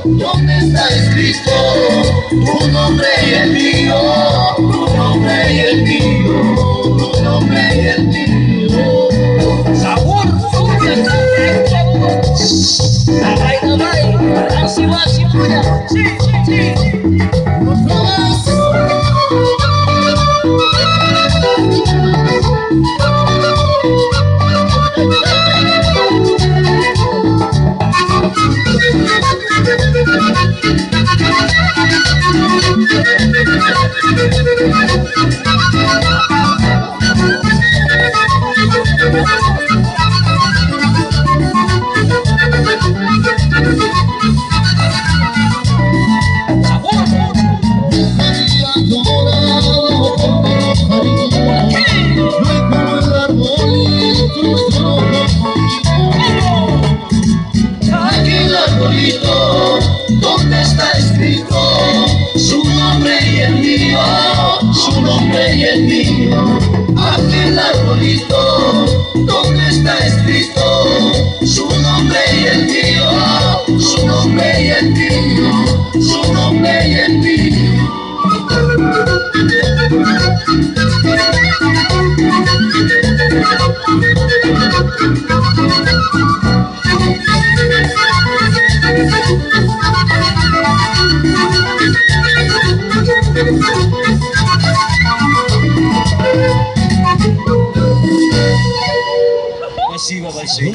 Donde está escrito tu nombre y el mío, tu nombre y el mío, tu nombre y el mío. Sabor, Damay, ang siwa-siwa. Sí, sí. Donde está escrito su nombre y el mío, su nombre y el mío. Aquel arbolito donde está escrito su nombre y el mío, su nombre y el mío, su nombre y el mío. Спасибо большое.